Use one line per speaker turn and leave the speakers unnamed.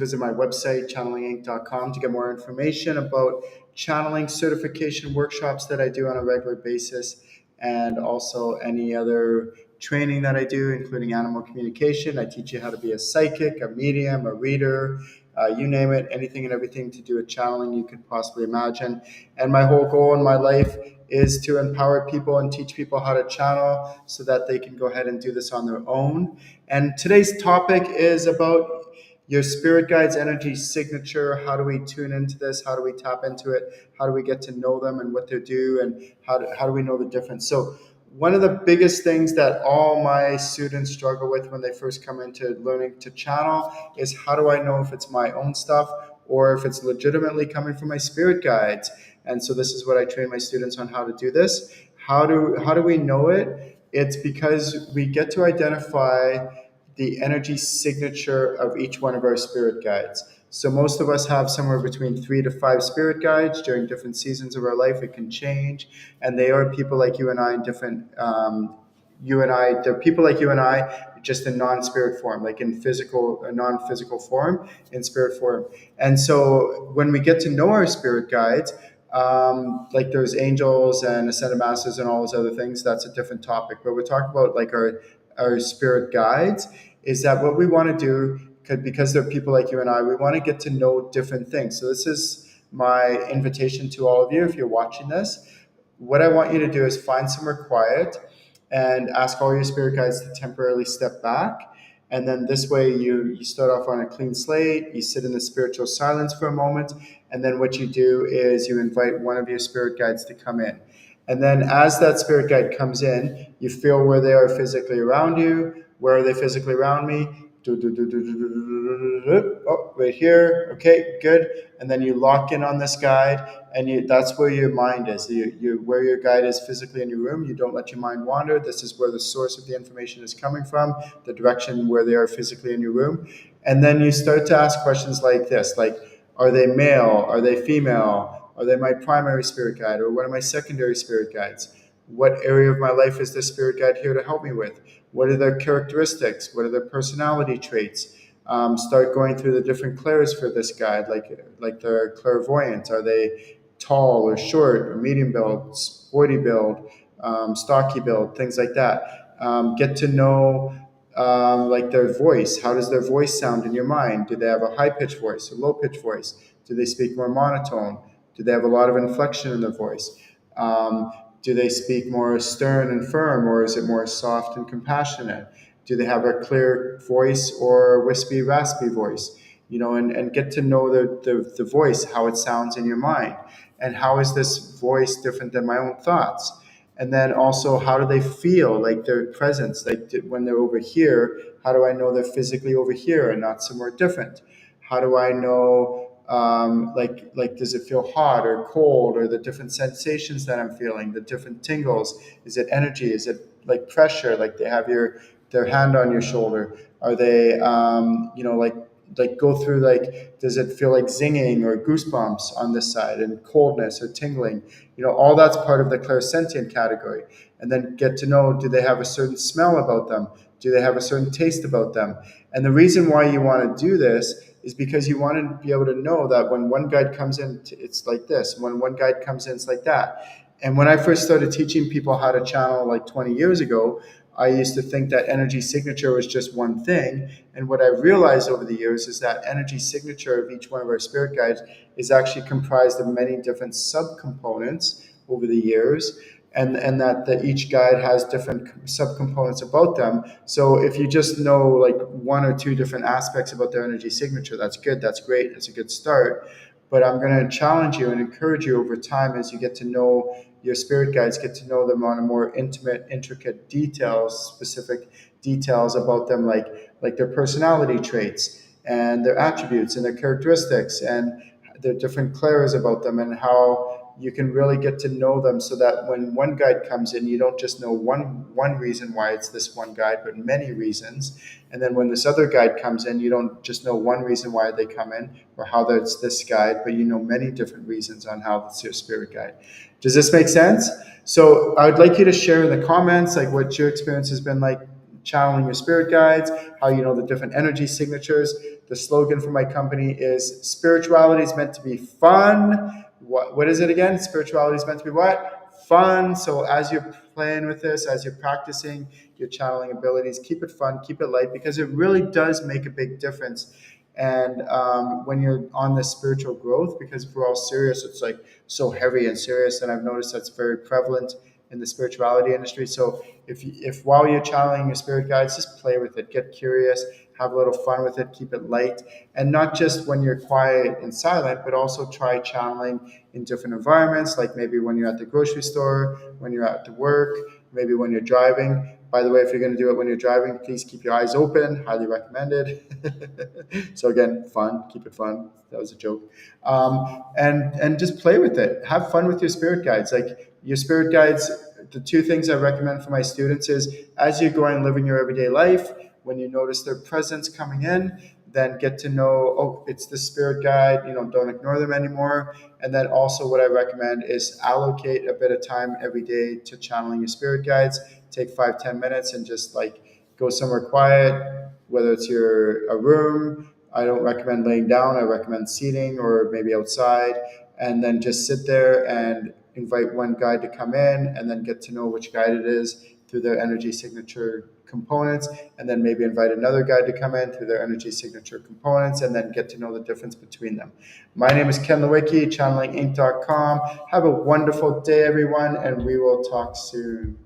visit my website, channelinginc.com, to get more information about channeling certification workshops that I do on a regular basis, and also any other training that I do, including animal communication. I teach you how to be a psychic, a medium, a reader, you name it, anything and everything to do with channeling you could possibly imagine. And my whole goal in my life is to empower people and teach people how to channel so that they can go ahead and do this on their own. And today's topic is about your spirit guides' energy signature. How do we tune into this? How do we tap into it? How do we get to know them and what they do? And how do we know the difference? So one of the biggest things that all my students struggle with when they first come into learning to channel is, how do I know if it's my own stuff or if it's legitimately coming from my spirit guides? And so this is what I train my students on, how to do this. How do we know it? It's because we get to identify the energy signature of each one of our spirit guides. So most of us have somewhere between 3 to 5 spirit guides. During different seasons of our life, it can change. And they are people like you and I in different, they're people like you and I, just in non-spirit form, like in physical or non-physical form, in spirit form. And so when we get to know our spirit guides, like there's angels and ascended masters and all those other things, that's a different topic. But we're talking about like our spirit guides, is that what we want to do, because they're people like you and I, we want to get to know different things. So this is my invitation to all of you. If you're watching this, what I want you to do is find somewhere quiet and ask all your spirit guides to temporarily step back. And then this way you start off on a clean slate, you sit in the spiritual silence for a moment, and then what you do is you invite one of your spirit guides to come in. And then as that spirit guide comes in, you feel where they are physically around you. Where are they physically around me? Oh, right here. Okay, good. And then you lock in on this guide, and that's where your mind is. Where your guide is physically in your room. You don't let your mind wander. This is where the source of the information is coming from, the direction where they are physically in your room. And then you start to ask questions like this, like, are they male? Are they female? Are they my primary spirit guide, or what are my secondary spirit guides? What area of my life is this spirit guide here to help me with? What are their characteristics? What are their personality traits? Start going through the different clairs for this guide, like their clairvoyant. Are they tall or short or medium build, sporty build, stocky build, things like that. Get to know like their voice. How does their voice sound in your mind? Do they have a high-pitched voice, a low-pitched voice? Do they speak more monotone? Do they have a lot of inflection in their voice? Do they speak more stern and firm, or is it more soft and compassionate? Do they have a clear voice or a wispy, raspy voice? And get to know the voice, how it sounds in your mind. And how is this voice different than my own thoughts? And then also, how do they feel, like their presence? Like when they're over here, how do I know they're physically over here and not somewhere different? How do I know, like does it feel hot or cold, or the different sensations that I'm feeling, the different tingles? Is it energy? Is it like pressure, like they have their hand on your shoulder? Are they, like go through, like, does it feel like zinging or goosebumps on this side, and coldness or tingling? All that's part of the clairsentient category. And then get to know, do they have a certain smell about them? Do they have a certain taste about them? And the reason why you want to do this is because you want to be able to know that when one guide comes in, it's like this. When one guide comes in, it's like that. And when I first started teaching people how to channel like 20 years ago, I used to think that energy signature was just one thing. And what I realized over the years is that energy signature of each one of our spirit guides is actually comprised of many different subcomponents over the years. And that each guide has different subcomponents about them. So if you just know like 1 or 2 different aspects about their energy signature, that's good, that's great, that's a good start. But I'm going to challenge you and encourage you over time, as you get to know your spirit guides, get to know them on a more intimate, intricate details, specific details about them, like their personality traits and their attributes and their characteristics and their different clairs about them, and how you can really get to know them, so that when one guide comes in, you don't just know one reason why it's this one guide, but many reasons. And then when this other guide comes in, you don't just know one reason why they come in or how it's this guide, but you know many different reasons on how it's your spirit guide. Does this make sense? So I would like you to share in the comments like what your experience has been like channeling your spirit guides, how you know the different energy signatures. The slogan for my company is spirituality is meant to be fun. What is it again? Spirituality is meant to be what? Fun. So as you're playing with this, as you're practicing your channeling abilities, keep it fun, keep it light, because it really does make a big difference. And when you're on this spiritual growth, because if we're all serious, it's like so heavy and serious, and I've noticed that's very prevalent in the spirituality industry. So if while you're channeling your spirit guides, just play with it, get curious, have a little fun with it, keep it light, and not just when you're quiet and silent, but also try channeling in different environments, like maybe when you're at the grocery store, when you're at the work, maybe when you're driving. By the way, if you're going to do it when you're driving, please keep your eyes open. Highly recommended. So again, fun. Keep it fun. That was a joke. And just play with it. Have fun with your spirit guides. Like your spirit guides. The two things I recommend for my students is as you're going living your everyday life, when you notice their presence coming in, then get to know, oh, it's the spirit guide, don't ignore them anymore. And then also what I recommend is allocate a bit of time every day to channeling your spirit guides. Take 5-10 minutes and just like go somewhere quiet, whether it's a room. I don't recommend laying down. I recommend seating or maybe outside, and then just sit there and invite one guide to come in, and then get to know which guide it is through their energy signature components, and then maybe invite another guide to come in through their energy signature components, and then get to know the difference between them. My name is Ken Lewicki, channelinginc.com. Have a wonderful day, everyone, and we will talk soon.